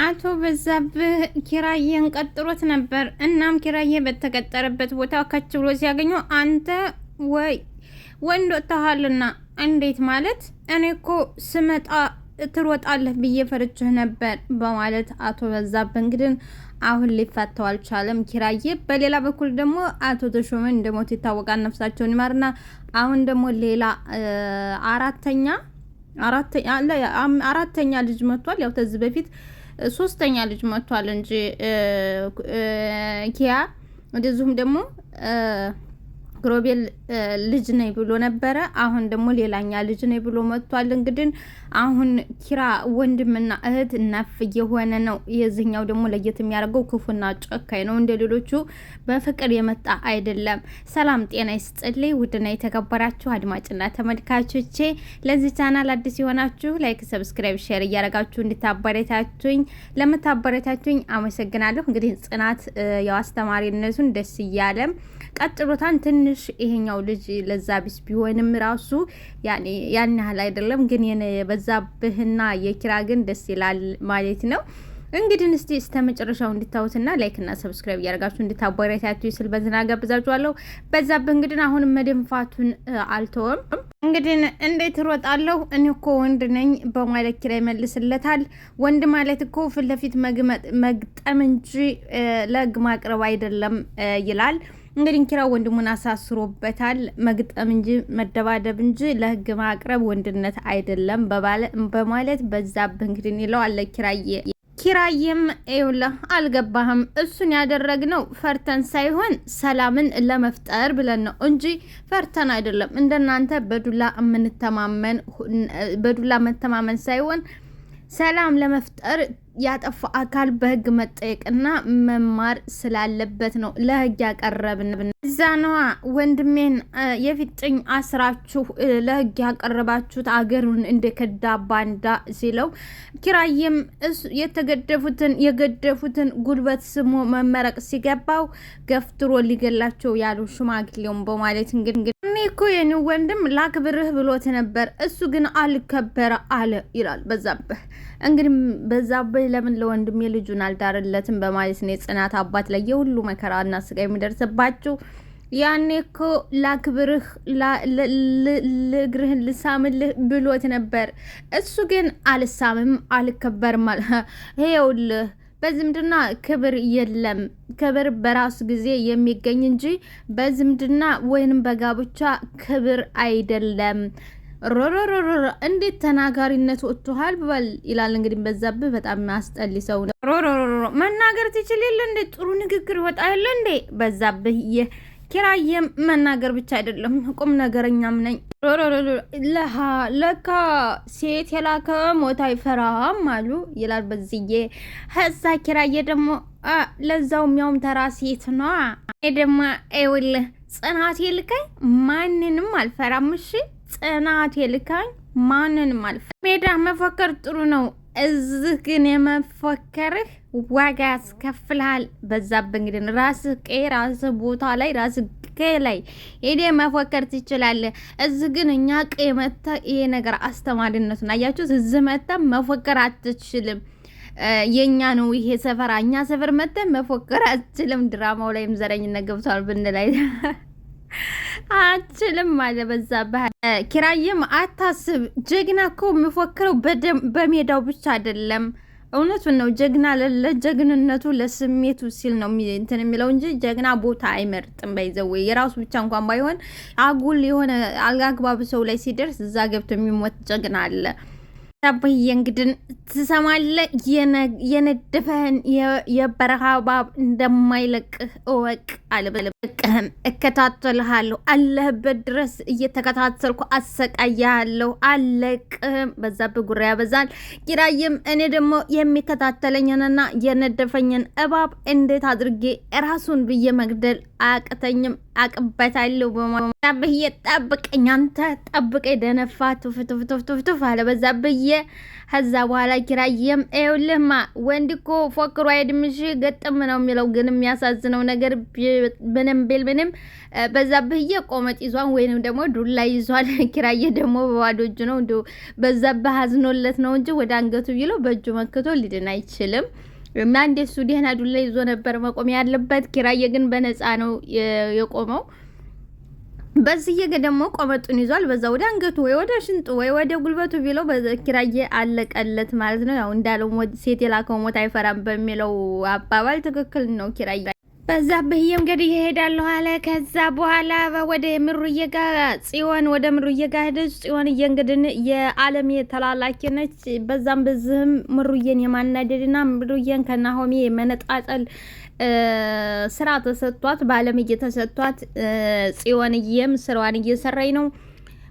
አቶ በዛብህ ኪራዬን ቀጥሮት ነበር። እናም ኪራዬ በተቀጠረበት ቦታ ከች ብሎ ሲያገኘው አንተ ወይ ወንድ ወጥተሃልና እንዴት ማለት እኔ እኮ ስመጣ ትሮጣለህ ብዬ ፈርችህ ነበር በማለት አቶ በዛብህ እንግዲህ አሁን ሊፈታው አልቻለም ኪራዬ። በሌላ በኩል ደግሞ አቶ ተሾመ እንደሞት ይታወቃል፣ ነፍሳቸውን ይማርና አሁን ደግሞ ሌላ አራተኛ ልጅ መጥቷል። ያው ተዚህ በፊት ሶስተኛ ልጅ መጥቷል እንጂ ኪያ እንደዚሁም ደግሞ ግሮቤል ልጅ ነኝ ብሎ ነበረ። አሁን ደግሞ ሌላኛ ልጅ ነኝ ብሎ መጥቷል። እንግዲህ አሁን ኪራ ወንድምና እህት ነፍ የሆነ ነው። የዚህኛው ደግሞ ለየት የሚያደርገው ክፉና ጨካኝ ነው። እንደ ሌሎቹ በፍቅር የመጣ አይደለም። ሰላም ጤና ይስጥልኝ ውድና የተከበራችሁ አድማጭና ተመልካቾቼ፣ ለዚህ ቻናል አዲስ የሆናችሁ ላይክ፣ ሰብስክራይብ፣ ሼር እያደረጋችሁ እንድታበረታቱኝ ለምታበረታቱኝ አመሰግናለሁ። እንግዲህ ጽናት ያው አስተማሪነቱን ደስ እያለም ቀጥሎታን ትንሽ ይሄኛው ልጅ ለዛ ቢስ ቢሆንም ራሱ ያን ያህል አይደለም። ግን የበዛብህና የኪራ ግን ደስ ይላል ማለት ነው። እንግዲህ እስከ መጨረሻው እንድታዩትና ላይክ እና ሰብስክራይብ እያደረጋችሁ እንድታበረታቱ ስል በዝና ጋብዛችኋለሁ። በዛብህ እንግዲህ አሁንም መደንፋቱን አልተወም። እንግዲህ እንዴት እሮጣለሁ እኔ እኮ ወንድ ነኝ በማለት ኪራ ይመልስለታል። ወንድ ማለት እኮ ፊት ለፊት መግጠም እንጂ ለህግ ማቅረብ አይደለም ይላል። እንግዲህ ኪራ ወንድሙን አሳስሮበታል። መግጠም እንጂ መደባደብ እንጂ ለህግ ማቅረብ ወንድነት አይደለም በማለት በዛብህ እንግዲህ ይለዋል ኪራዬም ይኸውልህ አልገባህም፣ እሱን ያደረግነው ፈርተን ሳይሆን ሰላምን ለመፍጠር ብለን ነው እንጂ ፈርተን አይደለም። እንደናንተ በዱላ መተማመን ሳይሆን ሰላም ለመፍጠር ያጠፋ አካል በህግ መጠየቅና መማር ስላለበት ነው ለህግ ያቀረብን። እዛ ነዋ ወንድሜን የፊጥኝ አስራችሁ ለህግ ያቀረባችሁት አገሩን እንደከዳ ባንዳ ሲለው፣ ኪራዬም የገደፉትን ጉልበት ስሞ መመረቅ ሲገባው ገፍትሮ ሊገላቸው ያሉ ሽማግሌውን በማለት እንግዲህ እኔ እኮ የኔ ወንድም ላክብርህ ብሎት ነበር፣ እሱ ግን አልከበረ አለ ይላል በዛብህ። እንግዲህ በዛብህ ለምን ለወንድሜ ልጁን አልዳረለትም በማለት ነው የጽናት አባት ላይ የሁሉ መከራና ስቃይ የሚደርስባችሁ። ያኔ እኮ ላክብርህ ለእግርህን ልሳምልህ ብሎት ነበር፣ እሱ ግን አልሳምም አልከበርም አለ። ይኸውልህ በዝምድና ክብር የለም። ክብር በራሱ ጊዜ የሚገኝ እንጂ በዝምድና ወይንም በጋብቻ ክብር አይደለም። ሮሮሮሮ እንዴት ተናጋሪነት ወጥቷል በል ይላል። እንግዲህ በዛብህ በጣም የሚያስጠሊ ሰው ነው። ሮሮሮሮ መናገር ትችል የለ እንዴ? ጥሩ ንግግር ወጣ የለ እንዴ? በዛብህ ኪራዬም መናገር ብቻ አይደለም ቁም ነገረኛም ነኝ። ለካ ሴት የላከ ሞት አይፈራም አሉ ይላል በዝዬ። ከዛ ኪራዬ ደግሞ ለዛውም ያውም ተራ ሴት ነው። ደግሞ ይኸውልህ ጽናት ልካኝ ማንንም አልፈራም። እሺ ጽናት ልካኝ ማንንም አልፈራም። ሜዳ መፎከር ጥሩ ነው፣ እዚህ ግን የመፎከርህ ዋጋ ያስከፍልሃል። በዛብህ እንግዲህ ራስህ ቦታ ላይ ራስህ ላይ ሄደ መፎከር ትችላለህ። እዚህ ግን እኛ መታ ይሄ ነገር አስተማሪነቱን አያችሁት። እዚህ መታ መፎከር አትችልም። የኛ ነው ይሄ ሰፈር፣ እኛ ሰፈር መታ መፎከር አትችልም። ድራማው ላይም ዘረኝነት ገብቷል ብንላይ አችልም አለ በዛብህ። ኪራዬም አታስብ፣ ጀግና እኮ የሚፎክረው በሜዳው ብቻ አይደለም። እውነቱን ነው። ጀግና ለጀግንነቱ ለስሜቱ ሲል ነው እንትን የሚለው እንጂ ጀግና ቦታ አይመርጥም። ባይዘው የራሱ ብቻ እንኳን ባይሆን አጉል የሆነ አልጋግባብ ሰው ላይ ሲደርስ እዛ ገብቶ የሚሞት ጀግና አለ። ታበየ እንግዲህ ትሰማለህ፣ የነደፈህን የበረሃ እባብ እንደማይለቅህ እወቅ አልበለቅህም፣ እከታተልሃለሁ፣ አለህበት ድረስ እየተከታተልኩ አሰቃያለሁ፣ አለቅህም። በዛብህ ጉራ ያበዛል። ኪራዬም እኔ ደግሞ የሚከታተለኝንና የነደፈኝን እባብ እንዴት አድርጌ ራሱን ብዬ መግደል አያቅተኝም፣ አቅበታለሁ በዛብህ ጠብቀኝ፣ አንተ ጠብቀኝ፣ ደነፋ ቱፍ አለ በዛብህ። ከዛ በኋላ ኪራዬም ይኸውልህማ ወንድ እኮ ፎክሮ አይድምሽ ገጥም ነው የሚለው። ግን የሚያሳዝነው ነገር ምን ምንም ቢል ምንም በዛብህዬ ቆመጥ ይዟን ወይንም ደግሞ ዱላ ይዟል። ኪራዬ ደግሞ በባዶ እጁ ነው እንዲሁ በዛብህ አዝኖለት ነው እንጂ ወደ አንገቱ ቢለው በእጁ መክቶ ሊድን አይችልም። እና እንደሱ ደህና ዱላ ይዞ ነበር መቆም ያለበት። ኪራዬ ግን በነፃ ነው የቆመው። በዚህ ደግሞ ቆመጡን ይዟል። በዛ ወደ አንገቱ ወይ ወደ ሽንጡ ወይ ወደ ጉልበቱ ቢለው ኪራዬ አለቀለት ማለት ነው። ያው እንዳለው ሴት የላከው ሞት አይፈራም በሚለው አባባል ትክክል ነው ኪራዬ። በዛብህ እንግዲህ ይሄዳለሁ አለ። ከዛ በኋላ ወደ ምሩዬ ጋር ጽዮን ወደ ምሩዬ ጋር ሄደች። ጽዮን እንግዲህ የዓለም ተላላኪ ነች። በዛም በዚህም ምሩዬን የማናደድና ምሩዬን ከናሆሚ መነጣጠል ስራ ተሰጥቷት በዓለም እየተሰጥቷት ጽዮንዬም ስራዋን እየሰራኝ ነው።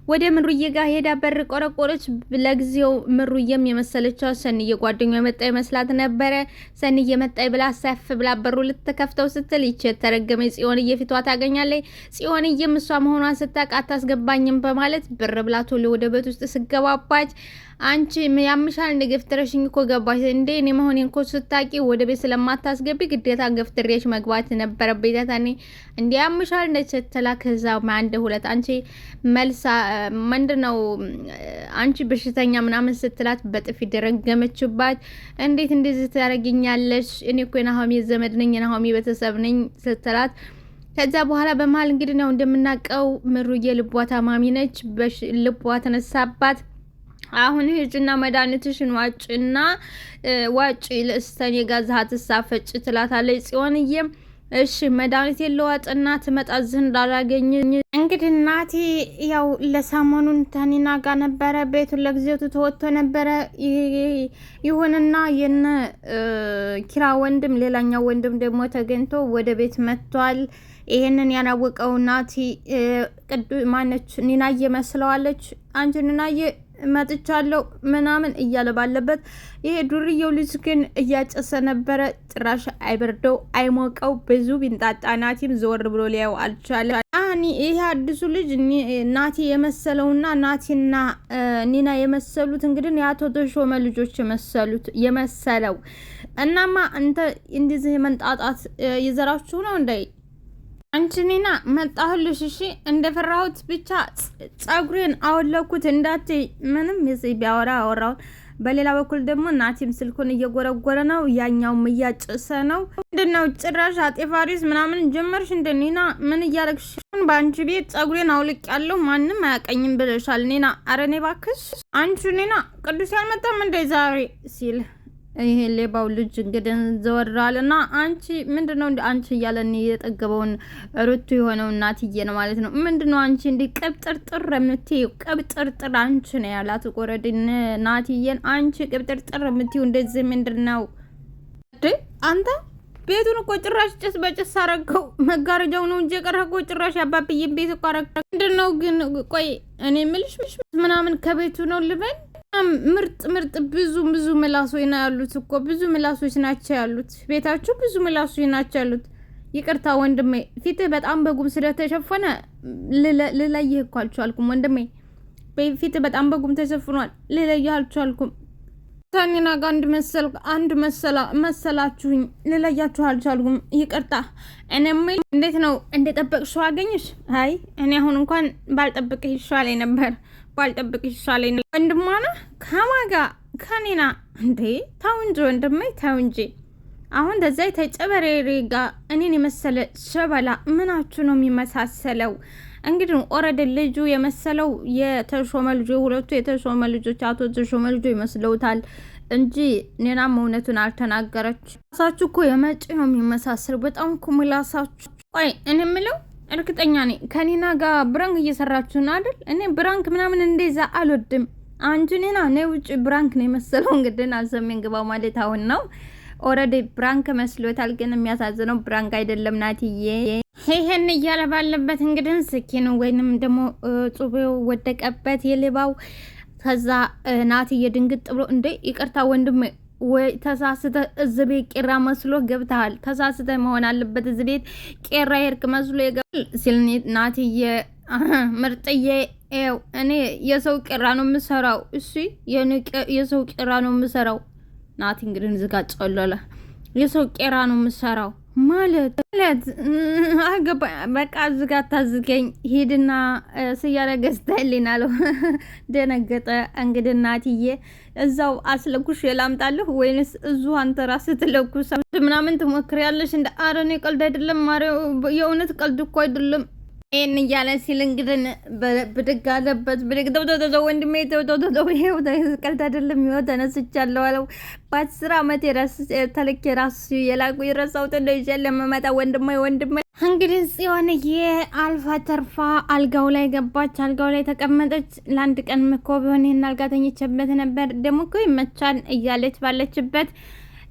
ወደ ምሩዬ ጋር ሄዳ በር ቆረቆረች። ለጊዜው ምሩዬም የመሰለችው ሰንዬ ጓደኛዋ የመጣ ይመስላት ነበረ። ሰንዬ መጣይ ብላ ሰፍ ብላ በሩ ልትከፍተው ስትል ይች የተረገመ ጽዮንዬ ፊቷ ታገኛለች። ጽዮንዬም እሷ መሆኗን ስታውቅ አታስገባኝም በማለት ብር ብላ ቶሎ ወደ ቤት ውስጥ ስገባባች አንቺ ያምሻል እንደ ገፍትረሽኝ እኮ ገባሽ እንዴ? እኔ መሆኔን እኮ ስታቂ ወደ ቤት ስለማታስገቢ ግዴታ ገፍትሬሽ መግባት ነበረብኝ። ታኔ እንዴ ያምሻል እንደ ስትላ ከዛ አንድ ሁለት አንቺ መልሳ ምንድነው አንቺ በሽተኛ ምናምን ስትላት በጥፊ ደረገመችባት። እንዴት እንደዚህ ታረጊኛለሽ? እኔ እኮ የናሆሚ ዘመድ ነኝ፣ የናሆሚ ቤተሰብ ነኝ ስትላት ከዛ በኋላ በመሀል እንግዲህ ነው እንደምናውቀው ምሩዬ ልቧ ታማሚ ነች። ልቧ ተነሳባት። አሁን ሂጂና መድኃኒትሽን ዋጭና ዋጭ ለስተን የጋዛት ሳፈጭ ትላታለች ጽዮንዬም እሺ መድኃኒት የለዋጥና ትመጣ ዘንድ እንዳላገኝ እንግዲህ እናቴ ያው ለሳሞኑን ታኒና ጋር ነበረ ቤቱን ለጊዜው ተወጥቶ ነበረ። ይሁንና የነ ኪራ ወንድም ሌላኛው ወንድም ደግሞ ተገኝቶ ወደ ቤት መጥቷል። ይሄንን ያናወቀው ናቲ ማነች ኒናዬ መስለዋለች። አንቺ ኒናዬ መጥቻለሁ ምናምን እያለ ባለበት ይሄ ዱርዬው ልጅ ግን እያጨሰ ነበረ። ጭራሽ አይበርደው አይሞቀው ብዙ ቢንጣጣ ናቲም ዘወር ብሎ ሊያው አልቻለ። ይሄ አዲሱ ልጅ ናቲ የመሰለውና ናቲና ኒና የመሰሉት እንግዲህ የአቶ ተሾመ ልጆች የመሰለው እናማ እንተ እንደዚህ መንጣጣት ይዘራችሁ ነው እንዴ? አንቺ ኒና መጣሁልሽ። እሺ እንደፈራሁት ብቻ ጸጉሬን አወለኩት እንዳትይ። ምንም የዚህ ቢያወራ አወራው። በሌላ በኩል ደግሞ ናቲም ስልኩን እየጎረጎረ ነው፣ ያኛውም እያጨሰ ነው። ምንድነው ጭራሽ አጤፋሪስ ምናምን ጀመርሽ እንደ ኒና? ምን እያደረግሽ? በአንቺ ቤት ጸጉሬን አውልቅ ያለው ማንም አያቀኝም ብለሻል ኒና። አረ እኔ እባክሽ አንቺ ኒና ቅዱስ ያልመጣም እንደ ዛሬ ሲል ይሄ ሌባው ልጅ እንግዲህ ዘወራልና አንቺ ምንድነው እንደ አንቺ እያለን የጠገበውን ሩቱ የሆነው እናትዬ ነው ማለት ነው። ምንድነው አንቺ እንደ ቅብጥርጥር የምትይው? ቅብጥርጥር አንቺ ነው ያላት ቆረድን ናትዬን። አንቺ ቅብጥርጥር የምትይው እንደዚህ ምንድነው አንተ? ቤቱን እኮ ጭራሽ ጭስ በጭስ አረገው። መጋረጃው ነው እንጂ የቀረው ጭራሽ አባብዬን ቤት እኮ አረገው። ምንድነው ግን? ቆይ እኔ ምልሽ ምናምን ከቤቱ ነው ልበል? ምርጥ ብዙ ምላሶች ነው ያሉት እኮ ብዙ ምላሶች ናቸው ያሉት ቤታችሁ። ብዙ ምላሶች ናቸው ያሉት። ይቅርታ ወንድሜ ፊትህ በጣም በጉም ስለተሸፈነ ልለይህ እኮ አልቻልኩም ወንድሜ። ፊትህ በጣም በጉም ተሸፍኗል። ልለይህ አልቻልኩም። ታኒና ጋር አንድ መሰላችሁኝ። ልለያችሁ አልቻልኩም። ይቅርታ። እኔም እንዴት ነው እንደጠበቅሽው አገኘሽ? አይ እኔ አሁን እንኳን ባልጠብቅህ ይሻለኝ ነበር። ባልጠብቅሽ ይሻለኝ ወንድማና ከማጋ ከኔና እንዴ ታው እንጂ ወንድሜ ታው እንጂ። አሁን ደዛ ተጨበሬሪ ጋር እኔን የመሰለ ሸበላ ምናችሁ ነው የሚመሳሰለው? እንግዲህ ኦሬዲ ልጁ የመሰለው የተሾመ ልጅ ሁለቱ የተሾመ ልጆች አቶ ተሾመ ልጅ ይመስለውታል እንጂ ኔናም እውነቱን አልተናገረች። ራሳችሁ እኮ የመጪ ነው የሚመሳሰል በጣም ኩምላሳችሁ። ቆይ እኔ የምለው እርግጠኛ ነኝ ከኒና ጋር ብራንክ እየሰራችሁ ነው አይደል? እኔ ብራንክ ምናምን እንደዛ አልወድም። አንቺ ኒና ነው ውጭ ብራንክ ነው የመሰለው። እንግዲህ አልሰሜን ግባው ማለት አሁን ነው። ኦሬዲ ብራንክ መስሎታል፣ ግን የሚያሳዝነው ብራንክ አይደለም ናትዬ። ይሄን እያለ ባለበት እንግዲህ ስኪኑ ወይንም ደግሞ ጹቤው ወደቀበት የሌባው። ከዛ ናትዬ ድንግጥ ብሎ እንዴ ይቅርታ ወንድም ወይ ተሳስተ እዚህ ቤት ቄራ መስሎ ገብተሃል። ተሳስተ መሆን አለበት እዚህ ቤት ቄራ የርክ መስሎ ይገባል ሲል ናትዬ ምርጥዬ እኔ የሰው ቄራ ነው የምሰራው። እሺ የሰው ቄራ ነው የምሰራው። ናቲ እንግዲህ ዝጋ ጨለለ። የሰው ቄራ ነው የምሰራው ማለት አገባ በቃ ዝጋ ታዝገኝ ሄድና ስያረ ገዝተህልኝ አለው። ደነገጠ። እንግዲህ እናትዬ እዛው አስለኩሽ ላምጣልህ ወይንስ እዙ አንተ ራስህ ትለኩስ ምናምን ትሞክሪያለሽ? እንደ ኧረ እኔ ቀልድ አይደለም ማርያም፣ የእውነት ቀልድ እኮ አይደለም። ይህን እያለ ሲል እንግዲህ ብድግ አለበት። ብድግ ተው ወንድሜ ተው፣ ይሄው ቀልድ አይደለም። ይኸው ተነስቻለሁ አለው። በ10 ዓመት ተልኬ ራሱ የላቁ የረሳሁት እንደ ይዤ ለመመጣ ወንድሜ እንግዲህ ጽዮንዬ አልፋ ተርፋ አልጋው ላይ ገባች። አልጋው ላይ ተቀመጠች። ለአንድ ቀን እኮ ቢሆን ይህን አልጋ ተኝቼበት ነበር፣ ደግሞ እኮ ይመቻል እያለች ባለችበት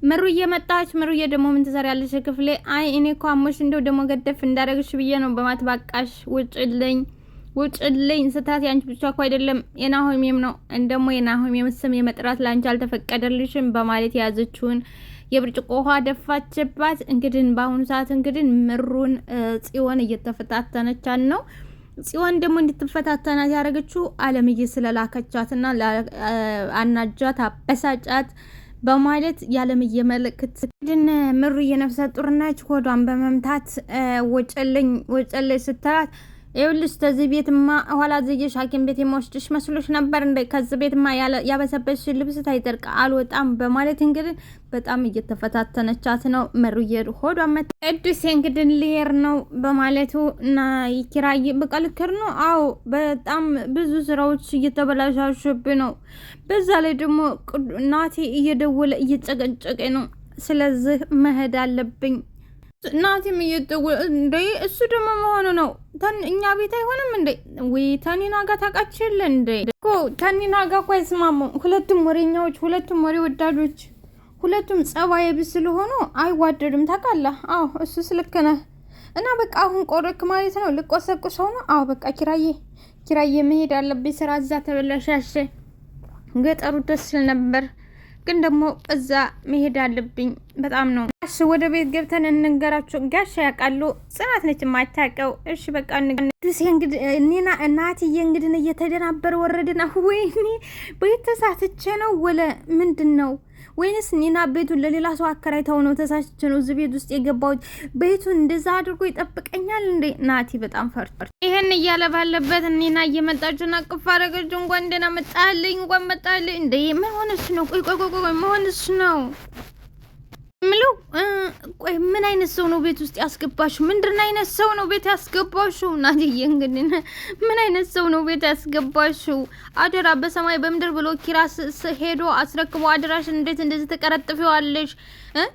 ምሩዬ መጣች። ምሩዬ ደግሞ ምን ትሰሪያለሽ ክፍሌ? አይ እኔ እኮ አሞሽ እንደው ደግሞ ገደፍ እንዳደረግሽ ብዬ ነው በማት ባቃሽ ውጭልኝ ስታት ያንቺ ብቻ እኮ አይደለም የናሆሜም ነው፣ እንደሞ የናሆሜም ስም የመጥራት ላንቺ አልተፈቀደልሽም በማለት የያዘችውን የብርጭቆ ውሃ ደፋችባት። እንግዲህ በአሁኑ ሰዓት እንግዲህ ምሩን ጽዮን እየተፈታተነቻት ነው። ጽዮን ደግሞ እንድትፈታተናት ያደረገችው አለምዬ ስለላከቻትና አናጃት አበሳጫት በማለት ያለምዬ መልእክት ድን ምሩ የነፍሰ ጡር ነች። ሆዷን በመምታት ወጨለኝ ስትላት ይኸውልሽ ከዚህ ቤትማ ኋላ ዘየሽ ሐኪም ቤት የማወስድሽ መስሎሽ ነበር እንደ ከዚህ ቤትማ ያበሰበሽ ልብስ ታይጠርቅ አልወጣም በማለት እንግዲህ በጣም እየተፈታተነቻት ነው። ምሩዬ ሆዷን መታ ቅዱስ እንግዲህ ሊየር ነው በማለቱ እና ኪራይ በቀልክር ነው። አዎ በጣም ብዙ ስራዎች እየተበላሻሹብ ነው። በዛ ላይ ደግሞ ናቲ እየደወለ እየጨቀጨቀ ነው። ስለዚህ መሄድ አለብኝ። ናቲም እየደወለ እንደ እሱ ደግሞ መሆኑ ነው እኛ ቤት አይሆንም እንዴ? ወይ ተኒና ጋር ታውቃችል እንዴ? እኮ ተኒና ጋር እኮ አይስማሙም። ሁለቱም ወሬኛዎች፣ ሁለቱም ወሬ ወዳጆች፣ ሁለቱም ጸባይ ቢስ ስለሆኑ አይዋደዱም። ታውቃለህ? አዎ እሱስ ልክ ነህ። እና በቃ አሁን ቆረክ ማለት ነው። ልቆሰቁሰው ነው። አዎ በቃ ኪራዬ መሄድ አለብኝ። ስራ እዛ ተበላሻሸ። ገጠሩ ደስ ይል ነበር ግን ደግሞ እዛ መሄድ አለብኝ። በጣም ነው። እሺ ወደ ቤት ገብተን እንንገራቸው። ጋሽ ያውቃሉ። ጽናት ነች የማታውቀው። እሺ በቃ እንግዲህ እኔና እናትዬ እንግዲህ እየተደናበረ ወረድና ወይኔ ቤት ተሳትቼ ነው ወለ ምንድን ነው ወይንስ ኒና ቤቱን ለሌላ ሰው አከራይታው ነው ተሳስቼ ነው እዚህ ቤት ውስጥ የገባሁት? ቤቱን እንደዛ አድርጎ ይጠብቀኛል እንዴ? ናቲ በጣም ፈርቷል። ይሄን እያለ ባለበት ኒና እየመጣችና ቅፍ አደረገችው። እንኳን ደህና መጣልኝ፣ እንኳን መጣልኝ። እንዴ ምን ሆነሽ ነው? ቆይ ምን ሆነሽ ነው ምሉ? ቆይ ምን አይነት ሰው ነው ቤት ውስጥ ያስገባሽው? ምንድን አይነት ሰው ነው ቤት ያስገባሽው? ናትዬ እንግዲህ ምን አይነት ሰው ነው ቤት ያስገባሽው? አደራ በሰማይ በምድር ብሎ ኪራስ ሄዶ አስረክቦ አደራሽን እንዴት እንደዚህ ተቀረጥፊዋለሽ?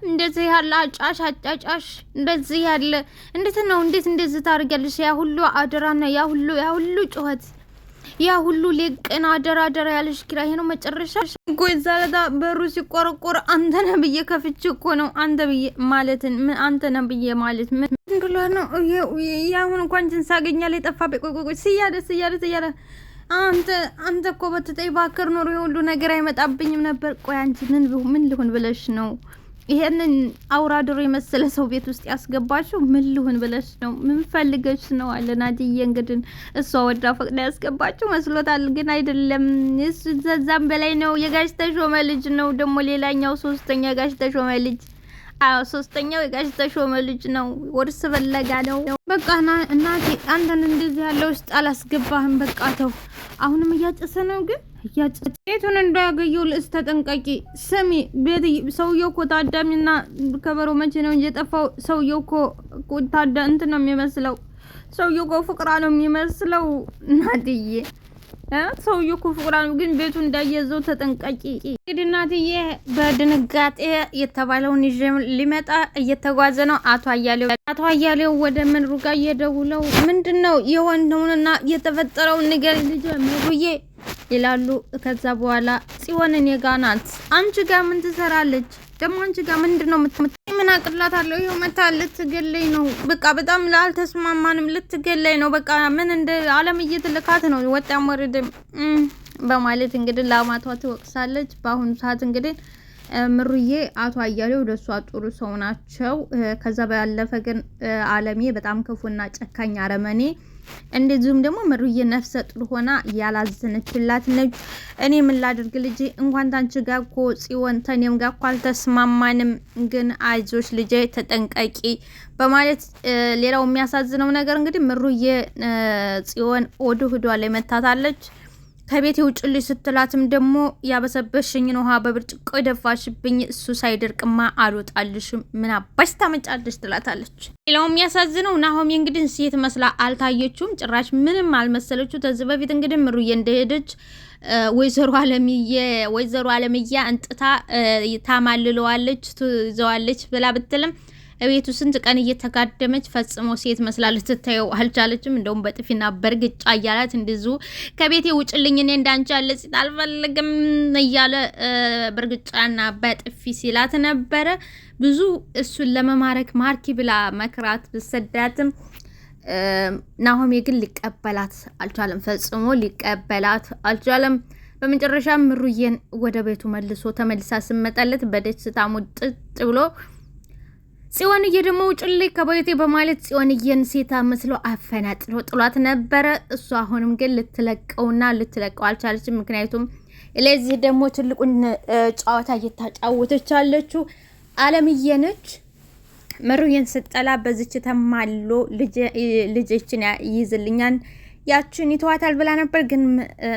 እንደዚህ ያለ አጫጫሽ እንደዚህ ያለ እንዴት ነው? እንዴት እንደዚህ ታደርጊያለሽ? ያ ሁሉ አደራና ያ ሁሉ ጩኸት ያ ሁሉ ሌቅና አደራ ያለሽ ኪራ ይሄ ነው መጨረሻ። ቆይ ዛለታ በሩ ሲቆረቆር አንተ ነህ ብዬ ከፍቼ እኮ ነው። አንተ ብዬ ማለትን ምን አንተ ነህ ብዬ ማለት ምን እንደላ ነው? ያሁን እንኳን ጅንስ አገኛለ የጠፋበት ቆይ ሲያደ አንተ እኮ በትጠይ ባከር ኖሮ የሁሉ ነገር አይመጣብኝም ነበር። ቆይ አንቺ ምን ልሁን ብለሽ ነው ይሄንን አውራድሮ የመሰለ ሰው ቤት ውስጥ ያስገባሽው? ምን ልሁን ብለሽ ነው? ምን ፈልገሽ ነው? አለ ናትዬ። እንግዲህ እሷ ወዳ ፈቅዳ ያስገባችው መስሎታል፣ ግን አይደለም። እሱ ዘዛም በላይ ነው። የጋሽ ተሾመ ልጅ ነው። ደግሞ ሌላኛው ሶስተኛ ጋሽ ተሾመ ልጅ። አዎ ሶስተኛው የጋሽ ተሾመ ልጅ ነው። ወርስ ፈለጋ ነው። በቃ እናቴ አንተን እንደዚህ ያለው ውስጥ አላስገባህም። በቃ ተው። አሁንም እያጨሰ ነው ግን ቤቱን እንዳያገኘው ልእስ ተጠንቀቂ። ስሚ ቤት ሰውየው እኮ ታዳሚና ከበሮ መቼ ነው እንጂ የጠፋው? ሰውየው እኮ እንትን ነው የሚመስለው። ሰውየው እኮ ፍቅራ ነው የሚመስለው እናትዬ። ሰውየው እኮ ፍቅራ ነው፣ ግን ቤቱ እንዳያዘው ተጠንቀቂ። እንግዲህ እናትዬ በድንጋጤ የተባለውን ይዤ ሊመጣ እየተጓዘ ነው። አቶ አያሌው ወደ ምንሩ ጋር እየደውለው ምንድነው የሆነውንና የተፈጠረውን ንገሪ ልጅ ምሩዬ ይላሉ። ከዛ በኋላ ጽዮን እኔ ጋ ናት። አንቺ ጋር ምን ትሰራለች ደግሞ? አንቺ ጋር ምንድነው ምን አቅላታለሁ? ይኸው መታ ልትገለኝ ነው። በቃ በጣም ላልተስማማንም ልትገለኝ ነው። በቃ ምን እንደ አለም እየተልካት ነው ወጣም ወረደም በማለት እንግዲህ ለአማቷ ትወቅሳለች። በአሁኑ ሰዓት እንግዲህ ምሩዬ አቶ አያሌው ወደሷ ጥሩ ሰው ናቸው። ከዛ ባለፈ ግን አለሜ በጣም ክፉና ጨካኝ አረመኔ እንደዚሁም ደግሞ ምሩዬ ነፍሰ ጡር ሆና ያላዘነችላት ነች። እኔ ምን ላድርግ ልጄ እንኳን ታንቺ ጋር እኮ ጽዮን ተኔም ጋር እኮ አልተስማማንም፣ ግን አይዞሽ ልጄ ተጠንቀቂ በማለት ሌላው የሚያሳዝነው ነገር እንግዲህ ምሩዬ ጽዮን ወደ ሆዷ ላይ መታታለች። ከቤት ውጭልኝ ስትላትም ደግሞ ያበሰበሽኝን ውሃ በብርጭቆ ደፋሽብኝ፣ እሱ ሳይደርቅማ አልወጣልሽም፣ ምን አባሽ ታመጫለሽ ትላታለች። ሌላው የሚያሳዝነው ናሆሚ እንግዲህ ሴት መስላ አልታየችውም፣ ጭራሽ ምንም አልመሰለችው። ከዚህ በፊት እንግዲህ ምሩዬ እንደሄደች ወይዘሮ አለምዬ አንጥታ ታማልለዋለች ትዘዋለች ብላ ብትልም እቤቱ ስንት ቀን እየተጋደመች ፈጽሞ ሴት መስላ ልትታየው አልቻለችም። እንደውም በጥፊና በርግጫ እያላት እንደዙ ከቤቴ ውጭልኝ እኔ እንዳንቺ ያለ ሴት አልፈልግም እያለ በርግጫና በጥፊ ሲላት ነበረ። ብዙ እሱን ለመማረክ ማርኪ ብላ መክራት ብሰዳትም ናሆሜ ግን ሊቀበላት አልቻለም። ፈጽሞ ሊቀበላት አልቻለም። በመጨረሻ ምሩዬን ወደ ቤቱ ተመልሳ ስመጣለት በደስታ ሙጥጥ ብሎ ጽዮንዬ ደግሞ ውጭልኝ ከቤቴ በማለት ጽዮንዬን ሴታ መስሎ አፈናጥሎ ጥሏት ነበረ። እሱ አሁንም ግን ልትለቀው አልቻለችም። ምክንያቱም ለዚህ ደግሞ ትልቁን ጨዋታ እየታጫወተች ያለችው አለምዬ ነች። ምሩዬን ስጠላ በዚች ተማሎ ልጅችን ይይዝልኛል ያችን ይተዋታል ብላ ነበር። ግን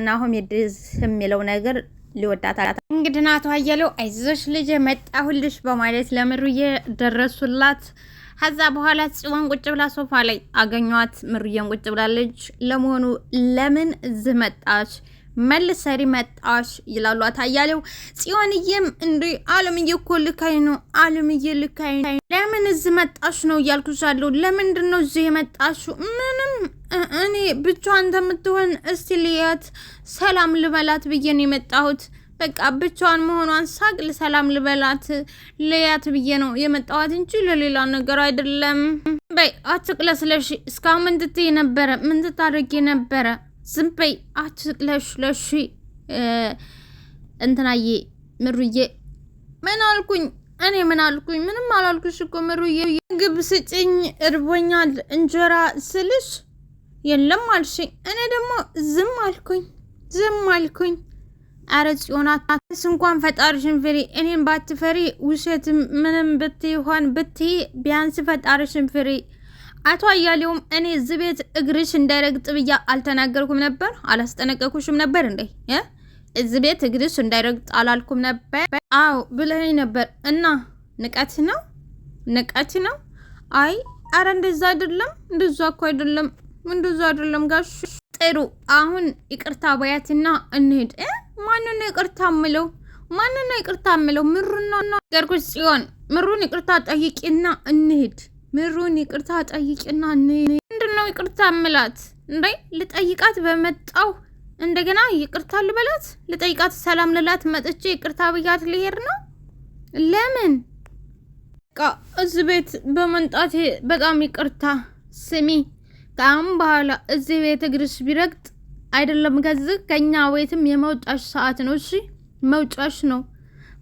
ናሆም የድዝ የሚለው ነገር ሊወዳታል። እንግዲህ አቶ አያሌው አይዞሽ ልጅ መጣሁልሽ በማለት ለምሩዬ ደረሱላት። ከዛ በኋላ ጽዮን ቁጭ ብላ ሶፋ ላይ አገኟት። ምሩዬን ቁጭ ብላለች። ለመሆኑ ለምን እዚህ መጣሽ? መልሰሪ መጣሽ ይላሉ አቶ አያሌው። ጽዮንዬም እንዴ አለምዬ እኮ ልካይ ነው፣ አለምዬ ልካይ ነው፣ ለምን እዚህ መጣሽ ነው እያልኩሻለሁ። ለምንድን ነው እዚህ የመጣሽው? ምንም እኔ ብቻዋን እንደምትሆን እስቲ ልያት ሰላም ልበላት ብዬ ነው የመጣሁት። በቃ ብቻዋን መሆኗን ሳቅ ሰላም ልበላት ልያት ብዬ ነው የመጣሁት እንጂ ለሌላ ነገር አይደለም። በይ አትቅለስለሽ። እስካሁን ምን ትትይ ነበረ? ምን ትታደርጊ ነበረ? ዝም በይ አትቅለሽለሽ። እንትናዬ ምሩዬ ምን አልኩኝ? እኔ ምን አልኩኝ? ምንም አላልኩሽ እኮ ምሩዬ። ምግብ ስጭኝ እርቦኛል እንጀራ ስልሽ የለም አልሽኝ። እኔ ደግሞ ዝም አልኩኝ። አረ ጽዮናት እንኳን ፈጣሪሽን ፍሪ። እኔን ባትፈሪ ውሸት ምንም ብትሆን ቢያንስ ፈጣሪሽን ፍሪ። አቶ አያሌውም እኔ እዚህ ቤት እግርሽ እንዳይረግጥ ብያ አልተናገርኩም ነበር? አላስጠነቀኩሽም ነበር እንዴ? እዚህ ቤት እግርሽ እንዳይረግጥ አላልኩም ነበር? አዎ ብለኸኝ ነበር። እና ንቀት ነው? አይ አረ እንደዛ አይደለም፣ እንደዛ እኮ አይደለም፣ እንደዛ አይደለም ጋሽ። ጥሩ አሁን ይቅርታ ባያትና እንሂድ። ማንነው ይቅርታ ምለው? ምሩና ገርኩሽ ጽዮን፣ ምሩን ይቅርታ ጠይቂና እንሂድ። ምንድነው ይቅርታ ምላት እንዴ? ልጠይቃት በመጣው እንደገና ይቅርታ ልበላት? ልጠይቃት ሰላም ልላት መጥቼ ይቅርታ ብያት ልሄድ ነው? ለምን? እዚህ ቤት በመንጣቴ በጣም ይቅርታ። ስሚ ከአሁን በኋላ እዚህ ቤት እግርሽ ቢረግጥ አይደለም ከዚህ ከኛ ቤትም የመውጫሽ ሰዓት ነው። እሺ መውጫሽ ነው።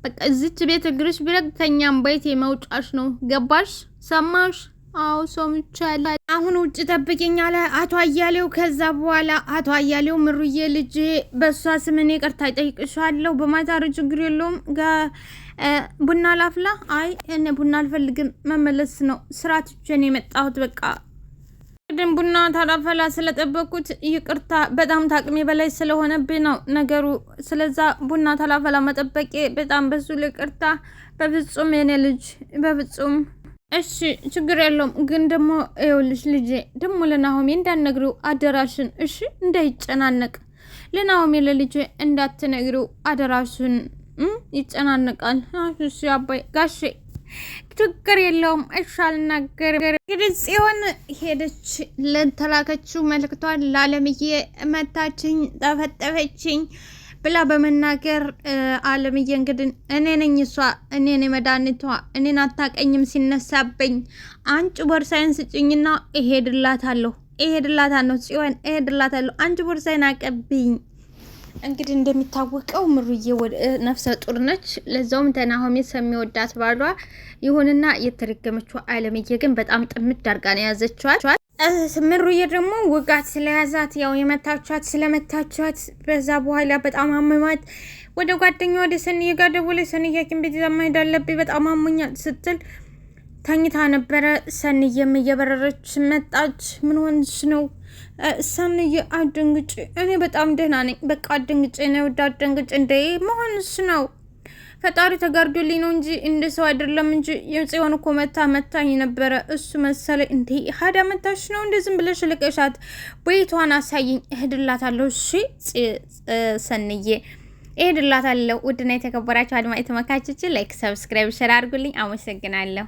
በቃ እዚች ቤት እግርሽ ቢረግጥ ከኛም ቤት የመውጫሽ ነው። ገባሽ? ሰማሽ? አዎ ሰምቻለሁ። አሁን ውጭ ጠብቂኝ አለ አቶ አያሌው። ከዛ በኋላ አቶ አያሌው ምሩዬ ልጅ በሷ ስም እኔ ይቅርታ እጠይቅሻለሁ በማታሩ ችግር የለውም ቡና ላፍላ? አይ እኔ ቡና አልፈልግም፣ መመለስ ነው ስራ ትቼ ነው የመጣሁት። በቃ ግን ቡና ታላፈላ ስለጠበኩት ይቅርታ፣ በጣም ታቅሜ በላይ ስለሆነብኝ ነው ነገሩ። ስለዛ ቡና ታላፈላ መጠበቄ በጣም በሱ ይቅርታ። በፍጹም የኔ ልጅ በፍጹም። እሺ ችግር የለውም። ግን ደግሞ ይኸውልሽ ልጄ ደግሞ ለናሆሜ እንዳትነግሪው አደራሽን። እሺ እንዳይጨናነቅ ለናሆሜ ለልጄ እንዳትነግሪው አደራሽን። ይጨናነቃል። እሺ አባይ ጋሼ ችግር የለውም። እሺ አልናገርም። እንግዲህ ጽዮን ሄደች። ለተላከችው መልክቷን ለአለምዬ መታችኝ፣ ጠፈጠፈችኝ ብላ በመናገር አለምዬ እንግዲህ እኔ ነኝ እሷ፣ እኔ ነኝ መድኃኒቷ፣ እኔን አታቀኝም ሲነሳብኝ፣ አንቺ ቦርሳዬን ስጭኝና እሄድላታለሁ ጽዮን እሄድላታለሁ፣ አንቺ ቦርሳዬን አቀብኝ እንግዲህ እንደሚታወቀው ምሩዬ ነፍሰ ጡር ነች። ለዛውም ተናሆሜ የሚወዳት ባሏ ይሁንና የተረገመችው አለምዬ ግን በጣም ጥምድ አድርጋ ነው ያዘችዋል። ምሩዬ ደግሞ ውጋት ስለያዛት ያው የመታቻት ስለመታቻት በዛ በኋላ በጣም አመማት። ወደ ጓደኛዋ ወደ ሰንዬ ጋር ደወለች። ሰንዬ ሐኪም ቤት ይዛ መሄድ አለብኝ በጣም አሞኛል ስትል ተኝታ ነበረ። ሰንዬም እየበረረች መጣች። ምን ሆንሽ ነው? ሰንዬ አትደንግጪ፣ እኔ በጣም ደህና ነኝ። በቃ አትደንግጪ ነው አትደንግጪ። እንደ መሆንሽ ነው? ፈጣሪ ተጋርዶልኝ ነው እንጂ እንደ ሰው አይደለም እንጂ የጽዮን እኮ መታኝ ነበረ እሱ መሰለኝ። እንዴ ሀዳ መታሽ ነው? እንደ ዝም ብለሽ ልቀሻት ቤቷን አሳይኝ፣ እሄድላታለሁ። እሺ ሰንዬ እሄድላታለሁ። ውድና የተከበራችሁ አድማጭ ተመልካቾች ላይክ፣ ሰብስክራይብ፣ ሼር አድርጉልኝ። አመሰግናለሁ።